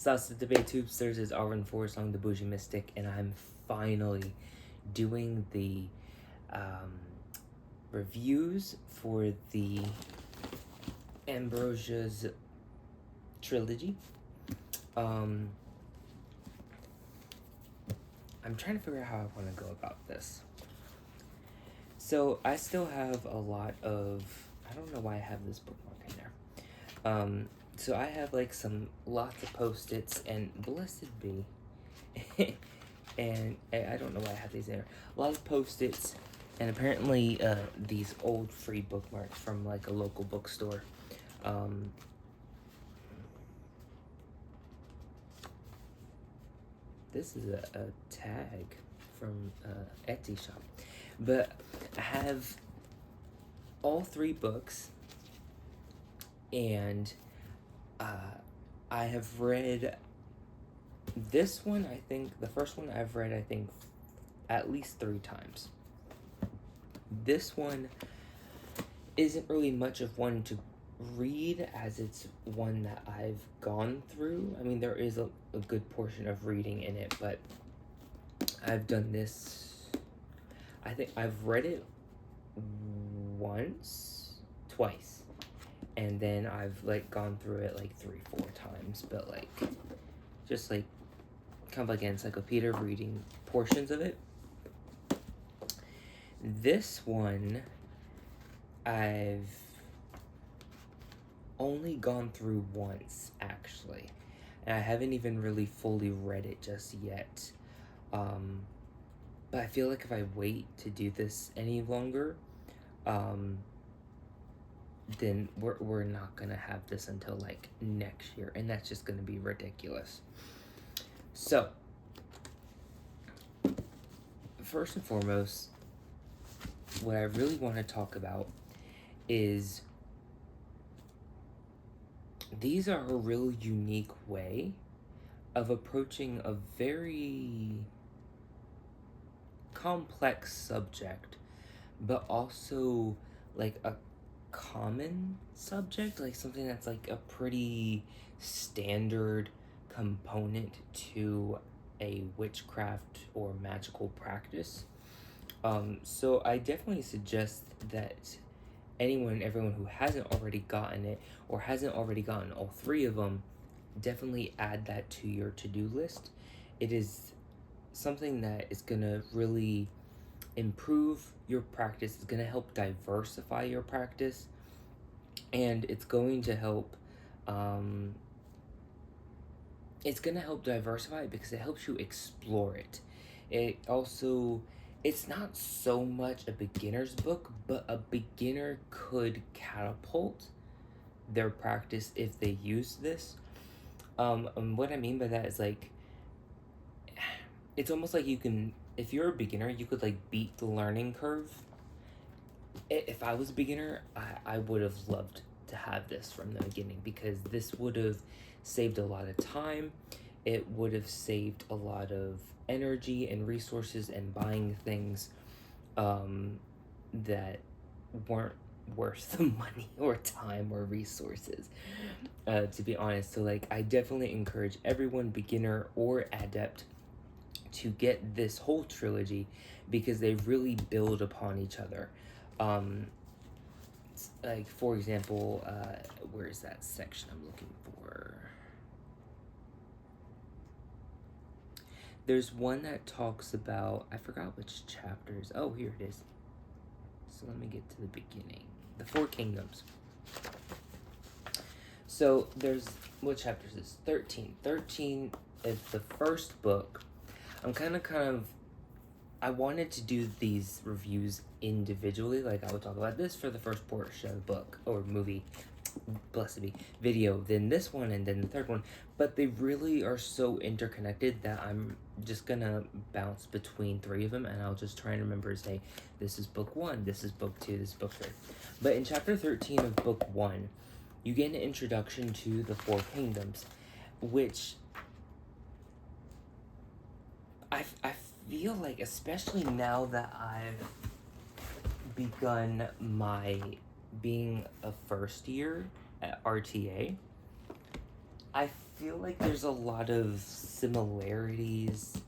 Salsa de Tubes, this is Arvin for Song the Bougie Mystic, and I'm finally doing the reviews for the Ambrosia's Trilogy. I'm trying to figure out how I want to go about this. So I still have a lot of, I don't know why I have this bookmark in there. So I have like lots of post-its, and blessed be, and I don't know why I have these in there. A lot of post-its, and apparently these old free bookmarks from like a local bookstore. This is a tag from Etsy shop, but I have all 3 books, and I have read this one. I think the first one I've read, I think, at least 3 times. This one isn't really much of one to read, as it's one that I've gone through. I mean, there is a good portion of reading in it, but I've done this, I think I've read it twice, and then I've like gone through it like 3-4 times, but like just like kind of like an encyclopedia of reading portions of it. This one I've only gone through once, actually, and I haven't even really fully read it just yet. But I feel like if I wait to do this any longer, then we're not gonna have this until like next year, and that's just gonna be ridiculous. So first and foremost, what I really want to talk about is these are a real unique way of approaching a very complex subject, but also like a common subject, like something that's like a pretty standard component to a witchcraft or magical practice. So I definitely suggest that everyone who hasn't already gotten it or hasn't already gotten all 3 of them, definitely add that to your to-do list. It is something that is gonna really improve your practice. It's gonna help diversify your practice, and it's going to help diversify it because it helps you explore it. It's not so much a beginner's book, but a beginner could catapult their practice if they use this. And what I mean by that is like, it's almost like if you're a beginner, you could like beat the learning curve. If I was a beginner, I would have loved to have this from the beginning, because this would have saved a lot of time. It would have saved a lot of energy and resources and buying things that weren't worth the money or time or resources, to be honest. So like, I definitely encourage everyone, beginner or adept, to get this whole trilogy because they really build upon each other. Like, for example, where is that section I'm looking for? There's one that talks about, I forgot which chapters. Oh, here it is. So let me get to the beginning. The 4 Kingdoms. So there's, what chapter is this? 13. 13 is the first book. I'm kind of, I wanted to do these reviews individually. Like, I would talk about this for the first portion of the book or movie, blessed be, video, then this one, and then the third one. But they really are so interconnected that I'm just gonna bounce between 3 of them, and I'll just try and remember to say, this is book 1, this is book 2, this is book 3. But in chapter 13 of book 1, you get an introduction to the 4 Kingdoms, which I feel like, especially now that I've begun being a first year at RTA, I feel like there's a lot of similarities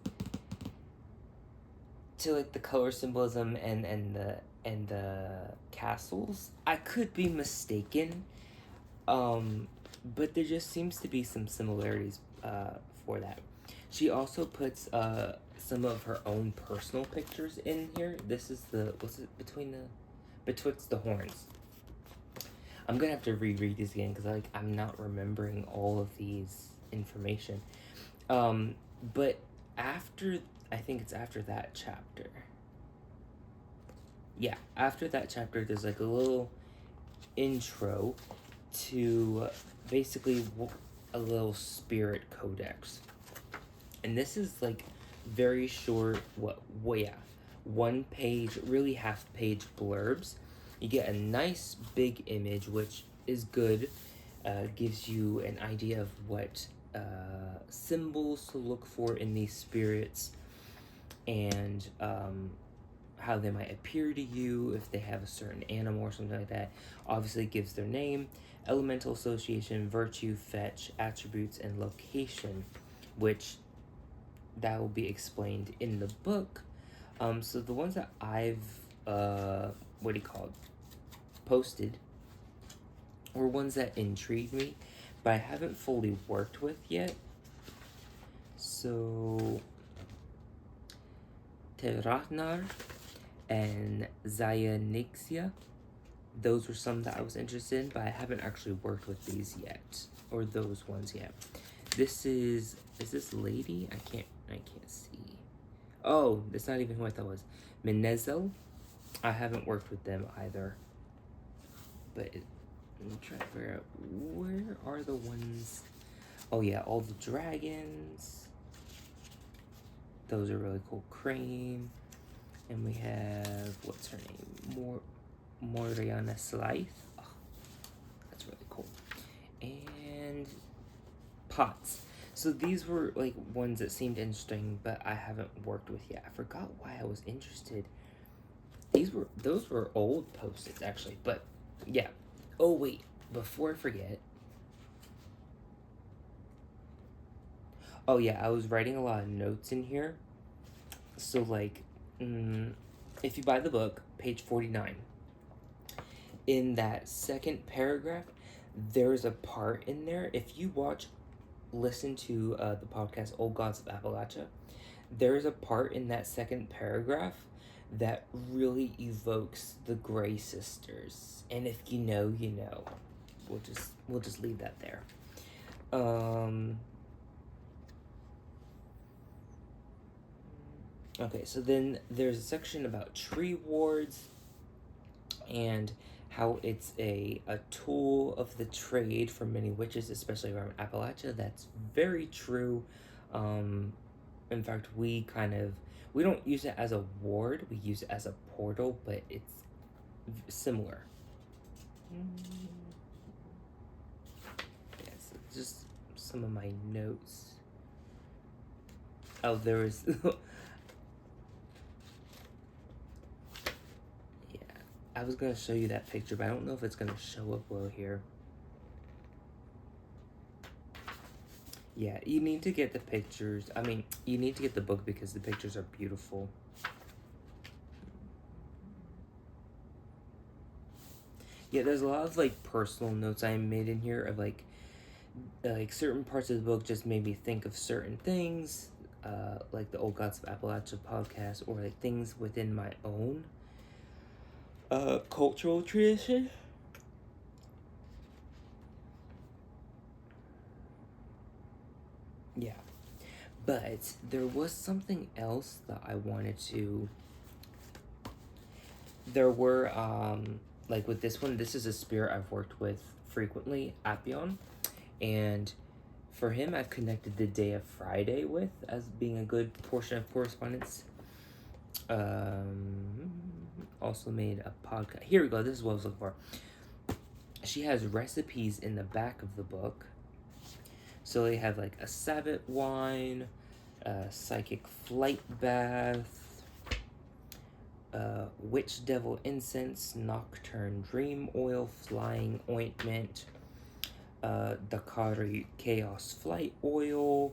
to like the color symbolism and the castles. I could be mistaken, but there just seems to be some similarities for that. She also puts some of her own personal pictures in here. This is the what's it betwixt the horns. I'm gonna have to reread these again because I'm not remembering all of these information. But after I think it's after that chapter. Yeah, after that chapter, there's like a little intro to basically a little spirit codex, and this is like very short. Yeah, 1 page, really half-page blurbs. You get a nice big image, which is good. Gives you an idea of what symbols to look for in these spirits, and how they might appear to you if they have a certain animal or something like that. Obviously gives their name, elemental association, virtue, fetch, attributes, and location, which that will be explained in the book. So the ones that I've posted were ones that intrigued me, but I haven't fully worked with yet. So Terratnar and Zyanixia, those were some that I was interested in, but I haven't actually worked with these yet, or those ones yet. This is this lady? I can't see. Oh, that's not even who I thought it was. Menezel. I haven't worked with them either. But I'm trying to figure out where are the ones. Oh yeah, all the dragons. Those are really cool. Crane. And we have, what's her name? Moriana Slythe. Oh, that's really cool. And Pots. So these were like ones that seemed interesting, but I haven't worked with yet. I forgot why I was interested. Those were old post-its actually, but yeah. Oh wait, before I forget. Oh yeah, I was writing a lot of notes in here. So like, if you buy the book, page 49, in that second paragraph, there's a part in there. If you listen to the podcast Old Gods of Appalachia, there's a part in that second paragraph that really evokes the Grey Sisters. And if you know, you know. We'll just leave that there. Okay, so then there's a section about tree wards and how it's a tool of the trade for many witches, especially around Appalachia. That's very true. In fact, we don't use it as a ward, we use it as a portal, but it's similar. Yes, just some of my notes. Oh, there was... I was going to show you that picture, but I don't know if it's going to show up well here. Yeah, you need to get the pictures. I mean, you need to get the book because the pictures are beautiful. Yeah, there's a lot of, like, personal notes I made in here of, like certain parts of the book just made me think of certain things, like the Old Gods of Appalachia podcast, or, like, things within my own cultural tradition. Yeah, but there was something else that I wanted to. There were like with this one, this is a spirit I've worked with frequently, Apion, and for him I've connected the day of Friday with as being a good portion of correspondence. Also made a podcast. Here we go. This is what I was looking for. She has recipes in the back of the book. So they have like a Sabbath wine, a psychic flight bath, witch devil incense, nocturne dream oil, flying ointment, Dakari Chaos Flight Oil,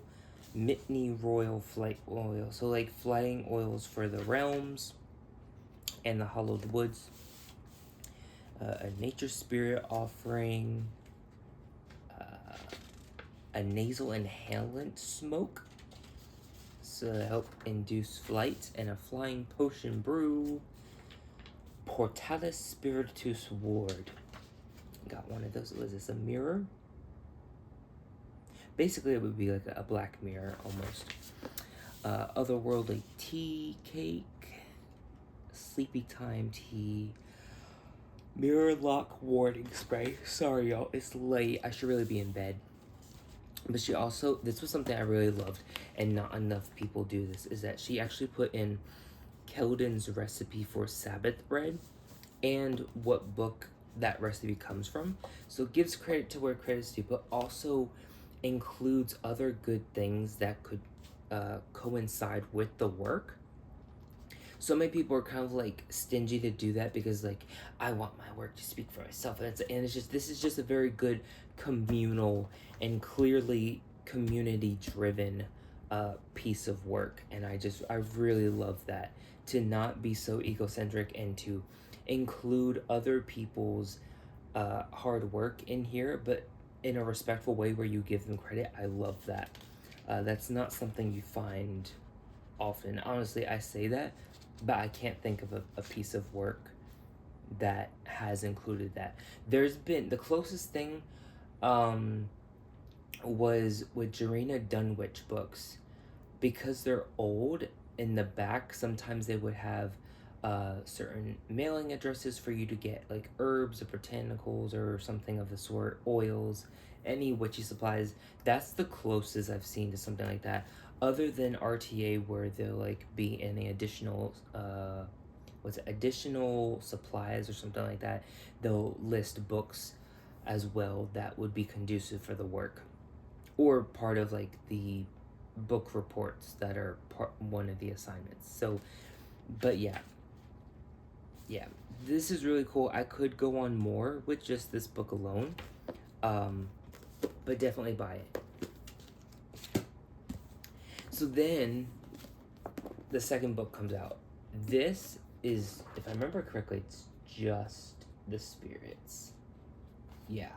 Mitney Royal Flight Oil. So like flying oils for the realms and the hollowed woods. A nature spirit offering. A nasal inhalant smoke. So to help induce flight, and a flying potion brew. Portalis Spiritus Ward. Got one of those. Was this a mirror? Basically, it would be like a black mirror almost. Otherworldly tea cake. Sleepy time tea. Mirror lock warning spray. Sorry, y'all. It's late. I should really be in bed. But she also, this was something I really loved, and not enough people do this, is that she actually put in Keldon's recipe for Sabbath bread and what book that recipe comes from. So it gives credit to where credit's due, but also includes other good things that could coincide with the work. So many people are kind of like stingy to do that because like I want my work to speak for myself, and it's just, this is just a very good communal and clearly community driven piece of work, and I really love that, to not be so egocentric and to include other people's hard work in here, but in a respectful way where you give them credit. I love that. That's not something you find often. Honestly, I say that, but I can't think of a piece of work that has included that. There's been, the closest thing was with Jarena Dunwich books. Because they're old, in the back sometimes they would have certain mailing addresses for you to get like herbs or botanicals or something of the sort, oils, any witchy supplies. That's the closest I've seen to something like that, other than RTA, where there'll like be any additional additional supplies or something like that. They'll list books as well that would be conducive for the work, or part of like the book reports that are one of the assignments. So, but yeah, this is really cool. I could go on more with just this book alone, but definitely buy it. So then the second book comes out. This is, if I remember correctly, it's just the spirits. Yeah,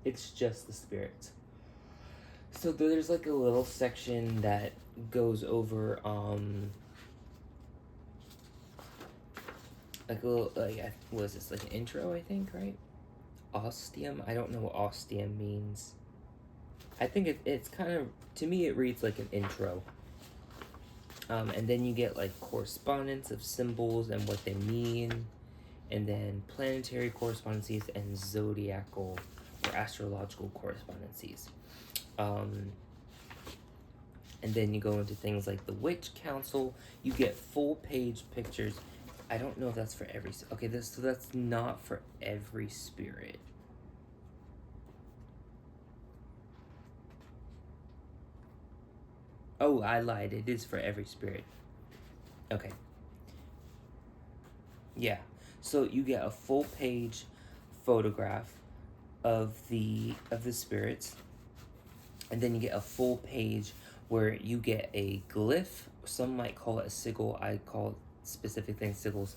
it's just the spirits. So there's like a little section that goes over like a little, like, what is this, like an intro, I think, right? Ostium. I don't know what ostium means. I think it's kind of, to me it reads like an intro. And then you get like correspondence of symbols and what they mean, and then planetary correspondences and zodiacal or astrological correspondences. And then you go into things like the Witch Council. You get full page pictures. I don't know if that's for every, okay, so that's not for every spirit. Oh, I lied. It is for every spirit. Okay. Yeah. So you get a full page photograph of the spirits, and then you get a full page where you get a glyph. Some might call it a sigil. I call specific things sigils.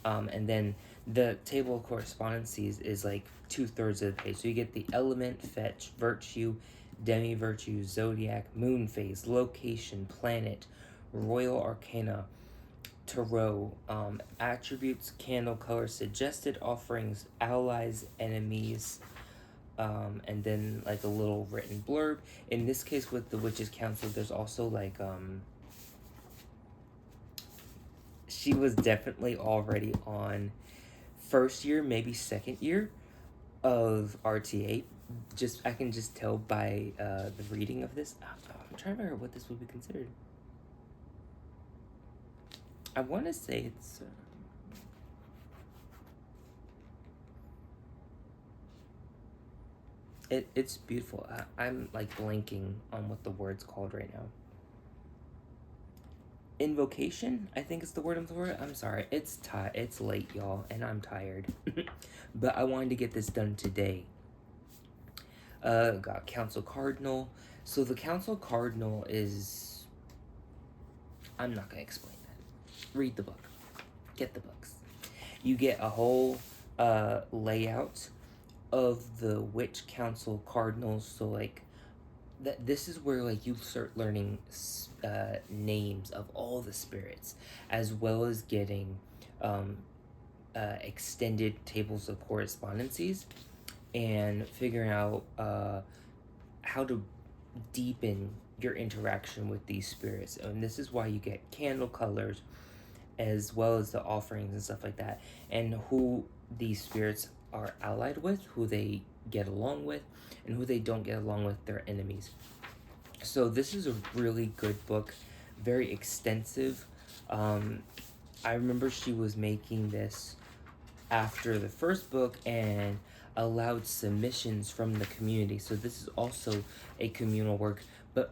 And then the table of correspondences is like 2/3 of the page. So you get the element, fetch, virtue, demi-virtue, zodiac, moon phase, location, planet, royal arcana, tarot, attributes, candle color, suggested offerings, allies, enemies, and then like a little written blurb. In this case with the Witches Council, there's also like she was definitely already on first year, maybe second year of RTA. I can just tell by the reading of this. I'm trying to remember what this would be considered. I want to say it's it's beautiful. I'm like blanking on what the word's called right now. Invocation, I think is the word I'm looking for. I'm sorry, it's late, y'all, and I'm tired. But I wanted to get this done today. Got Council Cardinal. So the Council Cardinal is... I'm not going to explain that. Read the book. Get the books. You get a whole layout of the Witch Council Cardinals. So, like, this is where, like, you start learning names of all the spirits, as well as getting extended tables of correspondences and figuring out how to deepen your interaction with these spirits. And this is why you get candle colors, as well as the offerings and stuff like that, and who these spirits are allied with, who they get along with, and who they don't get along with, their enemies. So this is a really good book, very extensive. I remember she was making this after the first book and allowed submissions from the community. So this is also a communal work, but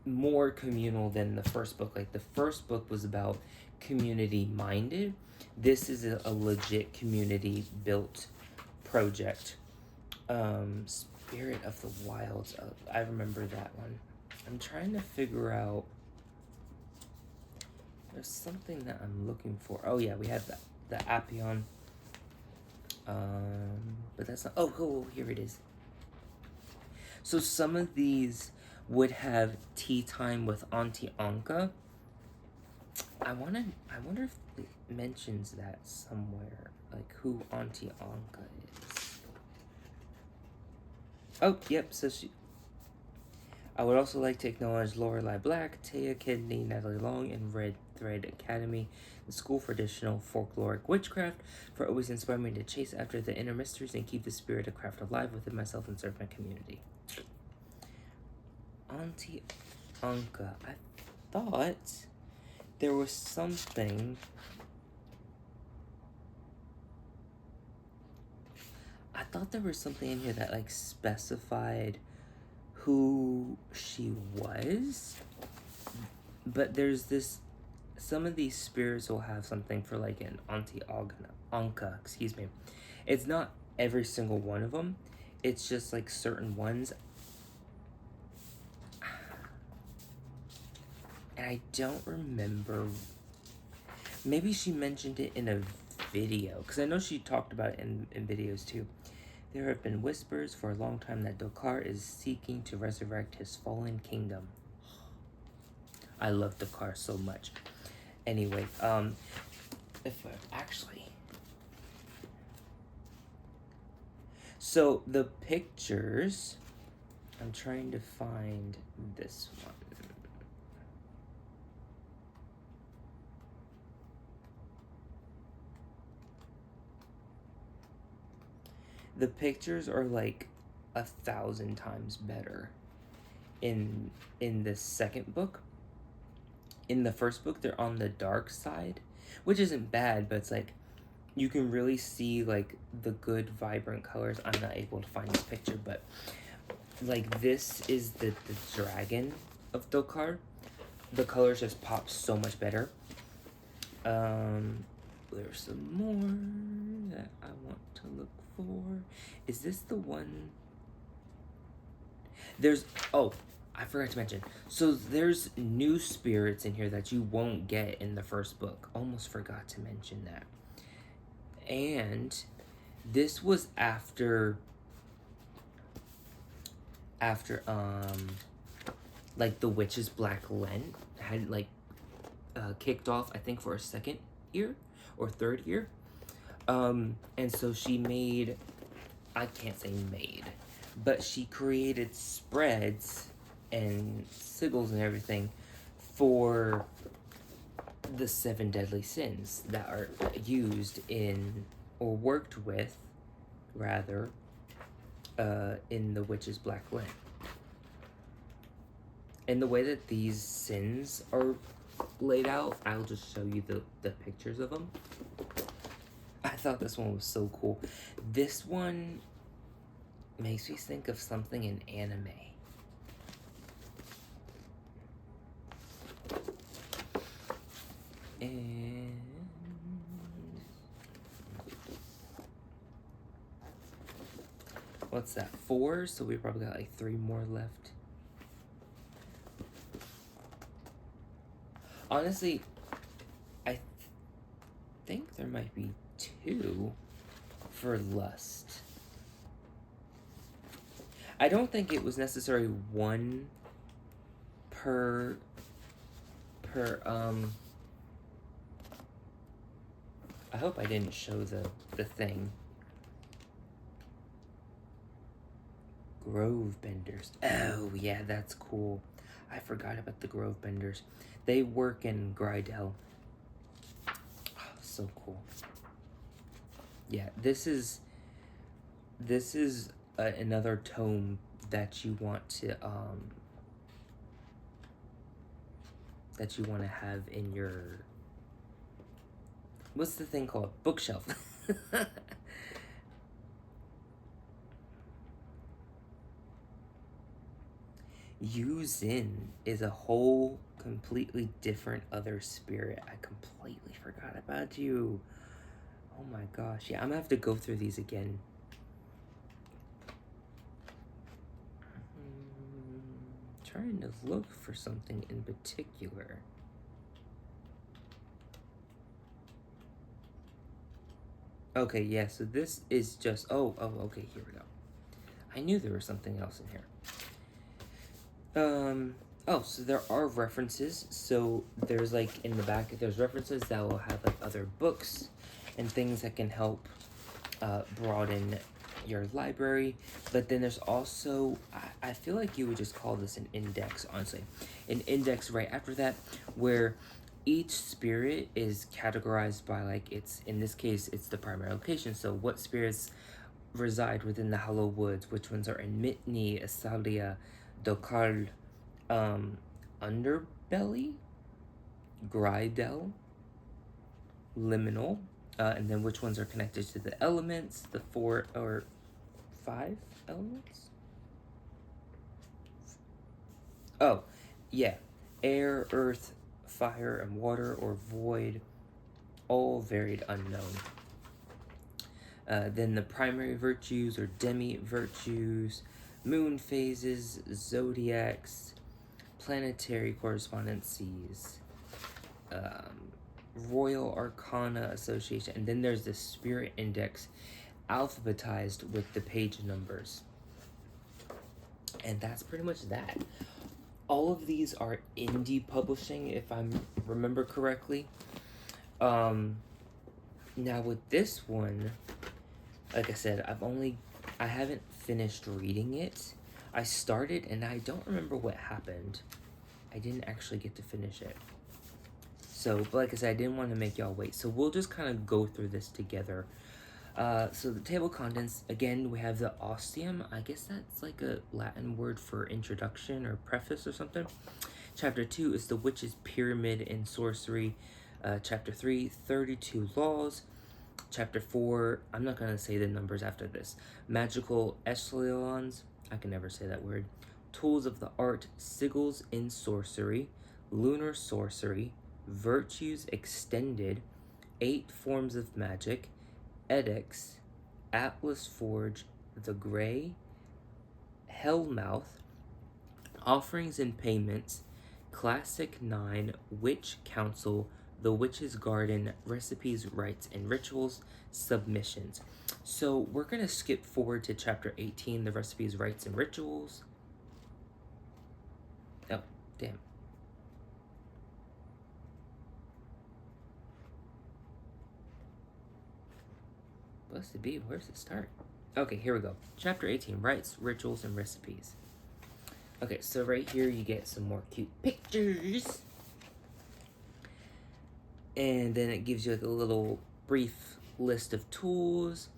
more communal than the first book. Like, the first book was about community minded. This is a legit community built project. Spirit of the Wilds. I remember that one. I'm trying to figure out. There's something that I'm looking for. Oh yeah, we had the Appion. But that's not. Oh, here it is. So some of these would have tea time with Auntie Anka. I wonder if it mentions that somewhere, like who Auntie Anka is. Oh, yep. So I would also like to acknowledge Lorelei Black, Taya Kidney, Natalie Long, and Red Thread Academy, the School for Additional Folkloric Witchcraft, for always inspiring me to chase after the inner mysteries and keep the spirit of craft alive within myself and serve my community. Auntie Anka. I thought there was something. I thought there was something in here that, like, specified who she was, but there's this, some of these spirits will have something for, like, an Auntie Anka, excuse me. It's not every single one of them, it's just, like, certain ones. And I don't remember, maybe she mentioned it in a video, because I know she talked about it in videos too. There have been whispers for a long time that Dokar is seeking to resurrect his fallen kingdom. I love Dokar so much. Anyway, so the pictures, I'm trying to find this one. The pictures are like 1,000 times better in the second book. In the first book, they're on the dark side, which isn't bad, but it's like you can really see like the good vibrant colors. I'm not able to find this picture, but like this is the dragon of Dokar. The colors just pop so much better. There's some more that I want to look for. Is this the one? I forgot to mention. So there's new spirits in here that you won't get in the first book. Almost forgot to mention that. And this was after like the Witch's Black Lent had like kicked off, I think, for a second year or third year. And so she made, I can't say made, but she created spreads and sigils and everything for the 7 deadly sins that are used in, or worked with, rather, in the Witch's Black Lent. And the way that these sins are laid out, I'll just show you the pictures of them. I thought this one was so cool. This one makes me think of something in anime. And what's that, 4? So we probably got like 3 more left. Honestly, I think there might be 2 for lust. I don't think it was necessarily 1 per I hope I didn't show the thing. Grove benders. Oh yeah, that's cool. I forgot about the grove benders. They work in Grydell. Oh, so cool. Yeah, this is another tome that you want to have in your, what's the thing called? Bookshelf. Yu Zin is a whole completely different other spirit. I completely forgot about you. Oh my gosh. Yeah, I'm gonna have to go through these again. Trying to look for something in particular. Okay, yeah, so this is just, oh, okay, here we go. I knew there was something else in here. Oh, so there are references. So there's like in the back, there's references that will have like other books and things that can help broaden your library. But then there's also, I feel like you would just call this an index, honestly. An index right after that, where each spirit is categorized by like, it's, in this case, it's the primary location. So what spirits reside within the Hollow Woods, which ones are in Mitni, Asalia, Dokal, Underbelly, Grydell, Liminal, and then which ones are connected to the elements, the 4 or 5 elements? Oh, yeah. Air, earth, fire, and water, or void, all varied unknown. Then the primary virtues or demi-virtues, moon phases, zodiacs, planetary correspondences, Royal Arcana Association, and then there's the Spirit Index, alphabetized with the page numbers. And that's pretty much that. All of these are indie publishing, if I remember correctly. Now with this one, like I said, I haven't finished reading it. I started and I don't remember what happened. I didn't actually get to finish it. So, but like I said, I didn't want to make y'all wait. So we'll just kind of go through this together. So the table of contents, again, we have the ostium. I guess that's like a Latin word for introduction or preface or something. Chapter 2 is the witch's pyramid in sorcery. Chapter 3, 32 laws. Chapter 4, I'm not going to say the numbers after this. Magical echelons, I can never say that word. Tools of the art, sigils in sorcery, lunar sorcery, virtues extended, 8 forms of magic, edicts, Atlas Forge, the Grey, Hellmouth, offerings and payments, Classic 9, Witch Council, the Witch's Garden, recipes, rites, and rituals, submissions. So we're going to skip forward to chapter 18, the recipes, rites, and rituals. Oh, damn. Blessed be, where's it start? Okay, here we go. Chapter 18, rites, rituals, and recipes. Okay, so right here you get some more cute pictures. And then it gives you like a little brief list of tools.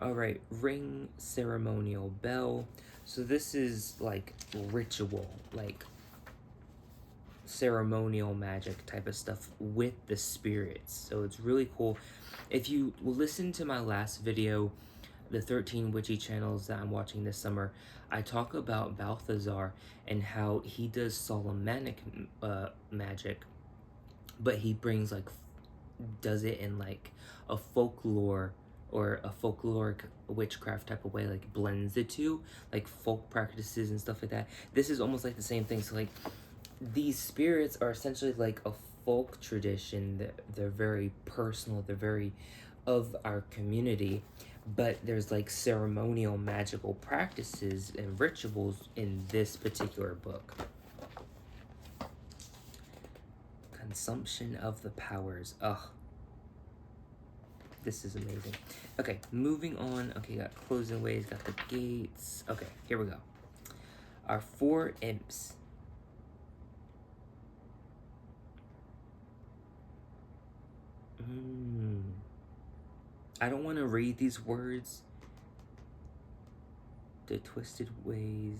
All right, ring, ceremonial bell. So this is like ritual, like ceremonial magic type of stuff with the spirits. So it's really cool. If you listen to my last video, the 13 witchy channels that I'm watching this summer, I talk about Balthazar and how he does Solomonic magic, but he brings like, does it in like a folklore or a folkloric witchcraft type of way, like blends the two, like folk practices and stuff like that. This is almost like the same thing. So like these spirits are essentially like a folk tradition. They're very personal. They're very of our community, but there's like ceremonial magical practices and rituals in this particular book. Consumption of the powers. Ugh. This is amazing. Okay, moving on. Okay, got closing ways, got the gates. Okay, here we go. Our 4 imps. I don't want to read these words. The twisted ways.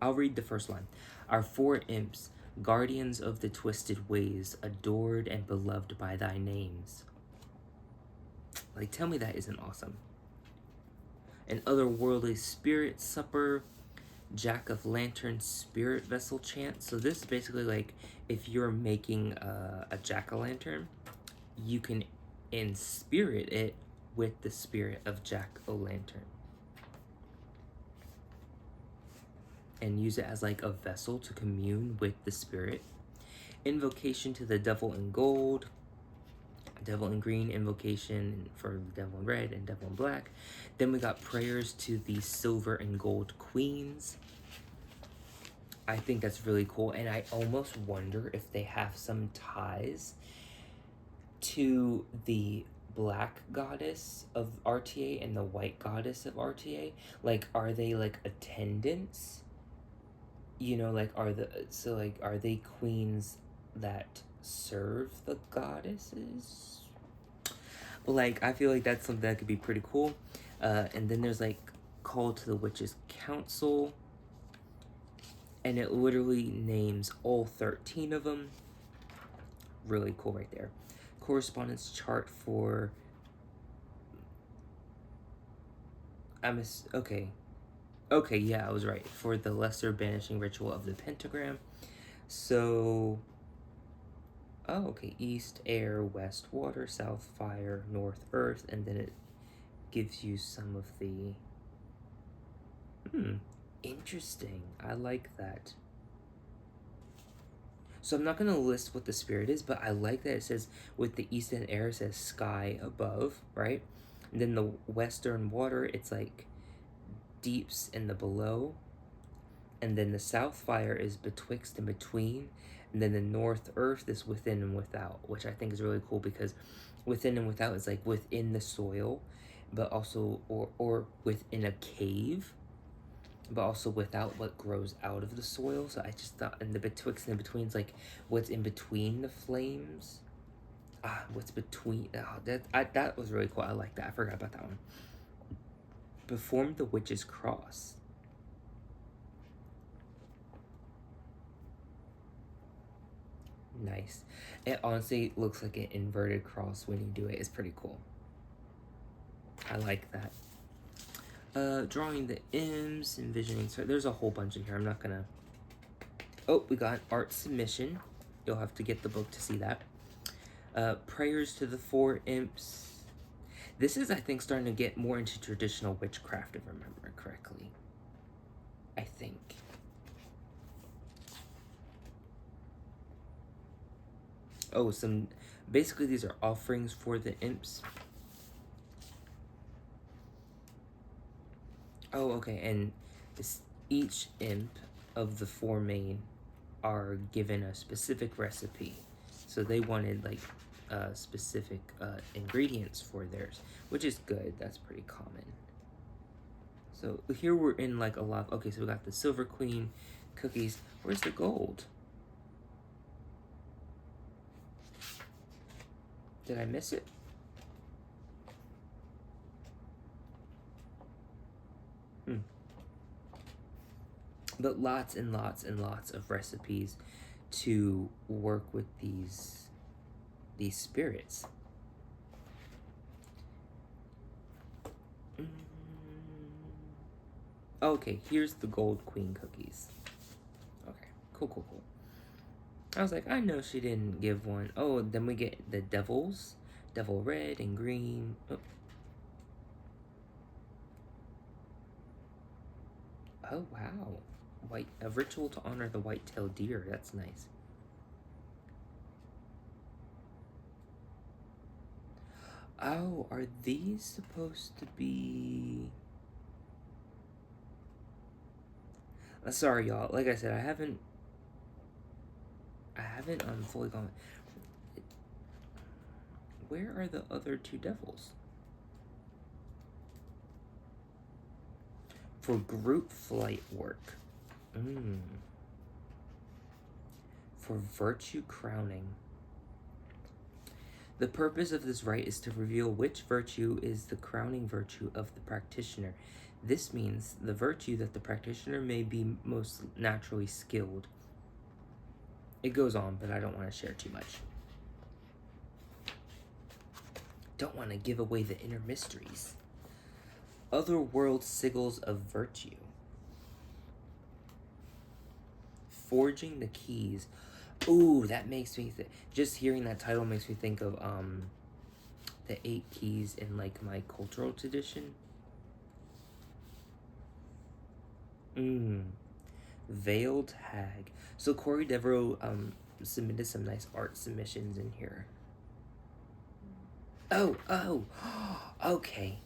I'll read the first line. Our 4 imps, guardians of the twisted ways, adored and beloved by thy names. Like, tell me that isn't awesome. An otherworldly spirit supper, jack of lantern spirit vessel chant. So this is basically like if you're making a jack-o'-lantern, you can inspirit it with the spirit of jack-o'-lantern and use it as like a vessel to commune with the spirit. Invocation to the devil in gold, devil in green, invocation for the devil in red and devil in black. Then we got prayers to the silver and gold queens. I think that's really cool, and I almost wonder if they have some ties to the black goddess of RTA and the white goddess of RTA. Like, are they like attendants? You know, like, are they queens that serve the goddesses? Like, I feel like that's something that could be pretty cool. And then there's like call to the witches council, and it literally names all 13 of them. Really cool right there. Correspondence chart for okay, yeah, I was right, for the lesser banishing ritual of the pentagram. So okay, east air, west water, south fire, north earth, and then it gives you some of the interesting. I like that. So I'm not going to list what the spirit is, but I like that it says with the eastern air, it says sky above, right? And then the western water, it's like deeps in the below. And then the south fire is betwixt and between. And then the north earth is within and without, which I think is really cool because within and without is like within the soil, but also, or within a cave, but also without what grows out of the soil. So I just thought, and the betwixt and between is like what's in between the flames. What's between? That was really cool. I like that. I forgot about that one. Perform the witch's cross. Nice. It honestly looks like an inverted cross when you do it. It's pretty cool. I like that. Drawing the imps, envisioning. So there's a whole bunch in here. I'm not gonna. Oh, we got art submission. You'll have to get the book to see that. Prayers to the 4 imps. This is, I think, starting to get more into traditional witchcraft, if I remember correctly. I think. Oh, basically these are offerings for the imps. Oh, okay, and each imp of the 4 main are given a specific recipe. So they wanted like specific ingredients for theirs, which is good. That's pretty common. So here we're in like a lot. Okay, so we got the silver queen cookies. Where's the gold? Did I miss it? But lots and lots and lots of recipes to work with these spirits. Okay, here's the gold queen cookies. Okay, cool. I was like, I know she didn't give one. Oh, then we get the devils. Devil red and green. Oh, Oh, wow. A ritual to honor the white-tailed deer. That's nice. Oh, are these supposed to be... Sorry, y'all. Like I said, I haven't fully gone... Where are the other two devils? For group flight work. For virtue crowning. The purpose of this rite is to reveal which virtue is the crowning virtue of the practitioner. This means the virtue that the practitioner may be most naturally skilled. It goes on, but I don't want to share too much. Don't want to give away the inner mysteries. Otherworld sigils of virtue. Forging the keys. Ooh, that makes me just hearing that title makes me think of the 8 keys in like my cultural tradition. Veiled Hag. So Corey Devereaux submitted some nice art submissions in here. Oh, okay.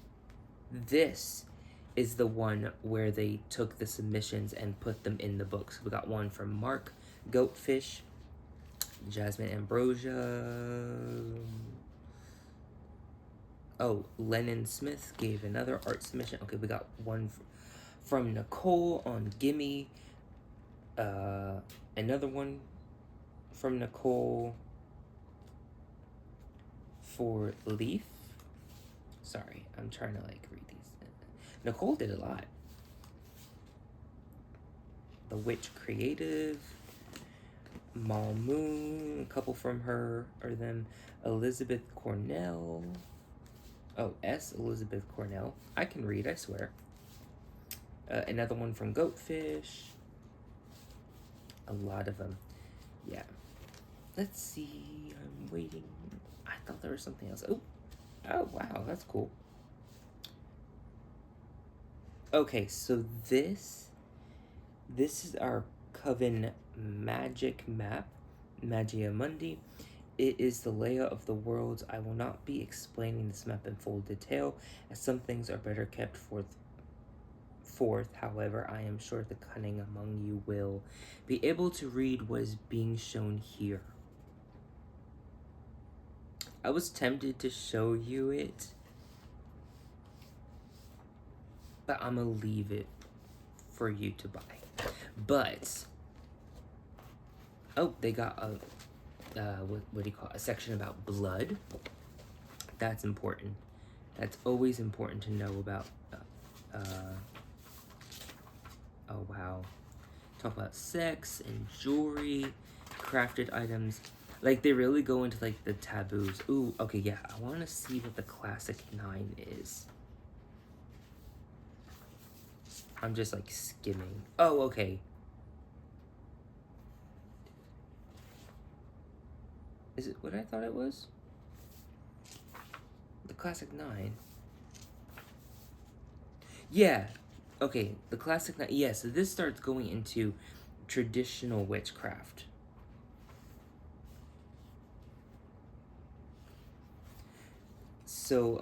This is the one where they took the submissions and put them in the books. We got one from Mark Goatfish, Jasmine Ambrosia. Oh, Lennon Smith gave another art submission. Okay, we got one from Nicole on Gimme. Another one from Nicole for Leaf. Sorry, I'm trying to like read these. Nicole did a lot. The Witch Creative. Mal Moon, a couple from her or them. Elizabeth Cornell. Oh, Elizabeth Cornell. I can read, I swear. Another one from Goatfish. A lot of them. Yeah. Let's see. I'm waiting. I thought there was something else. Oh, wow. That's cool. Okay, so this is our Coven magic map, Magia Mundi. It is the layout of the worlds. I will not be explaining this map in full detail, as some things are better kept forth. However, I am sure the cunning among you will be able to read what is being shown here. I was tempted to show you it, but I'm gonna leave it for you to buy. But oh, they got a what do you call it? A section about blood. That's important. That's always important to know about. Oh wow, talk about sex and jewelry, crafted items. Like they really go into like the taboos. Ooh, okay, yeah. I want to see what the classic 9 is. I'm just like skimming. Oh, okay. Is it what I thought it was? The classic 9. Yeah. Okay, the classic 9. Yeah, so this starts going into traditional witchcraft. So,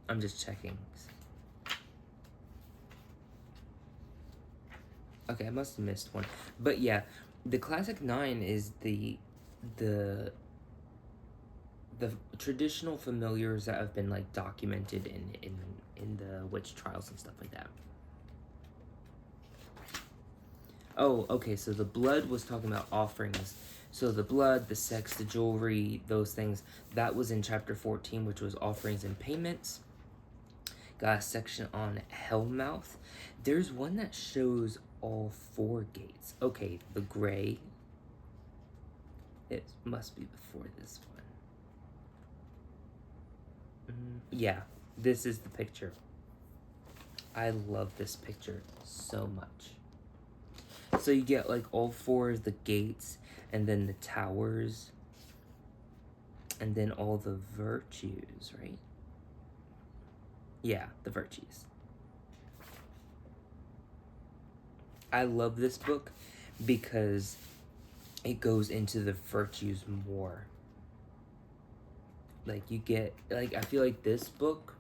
I'm just checking. Okay, I must have missed one. But yeah, the classic 9 is the traditional familiars that have been like documented in the witch trials and stuff like that. Oh, okay, so the blood was talking about offerings. So the blood, the sex, the jewelry, those things, that was in chapter 14, which was offerings and payments. Got a section on Hellmouth. There's one that shows all 4 gates. Okay, the gray. It must be before this one. Yeah, this is the picture. I love this picture so much. So you get like all 4 of the gates, and then the towers, and then all the virtues, right? Yeah, the virtues. I love this book because it goes into the virtues more. Like, you get, like, I feel like this book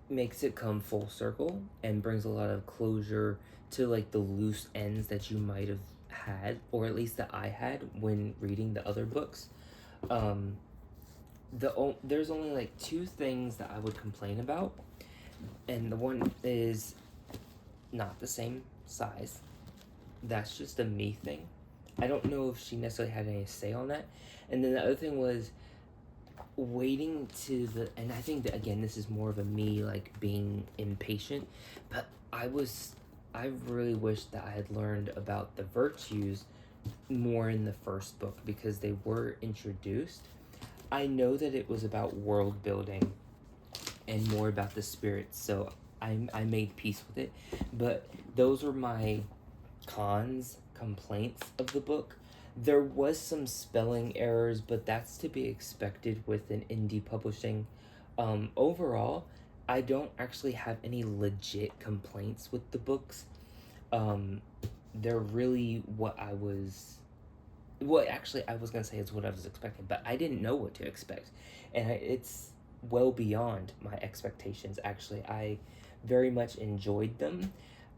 makes it come full circle and brings a lot of closure to, like, the loose ends that you might have had, or at least that I had when reading the other books. There's only like 2 things that I would complain about, and the one is not the same size. That's just a me thing. I don't know if she necessarily had any say on that. And then the other thing was waiting to the, and I think that, again, this is more of a me, like, being impatient, but I really wish that I had learned about the virtues more in the first book, because they were introduced. I know that it was about world building and more about the spirits, so I made peace with it, but those were my complaints of the book. There was some spelling errors, but that's to be expected with an indie publishing. Overall, I don't actually have any legit complaints with the books. They're really actually, I was gonna say it's what I was expecting, but I didn't know what to expect, and it's well beyond my expectations. Actually, I very much enjoyed them.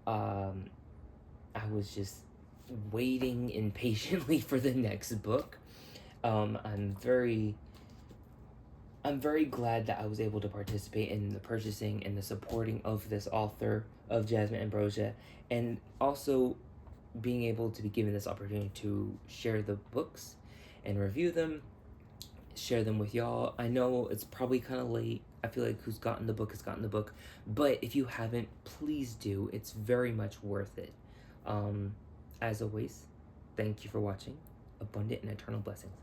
I was just waiting impatiently for the next book. I'm very glad that I was able to participate in the purchasing and the supporting of this author, of Jasmine Ambrosia, and also being able to be given this opportunity to share the books and review them, share them with y'all. I know it's probably kind of late. I feel like who's gotten the book has gotten the book, but if you haven't, please do. It's very much worth it. As always, thank you for watching. Abundant and eternal blessings.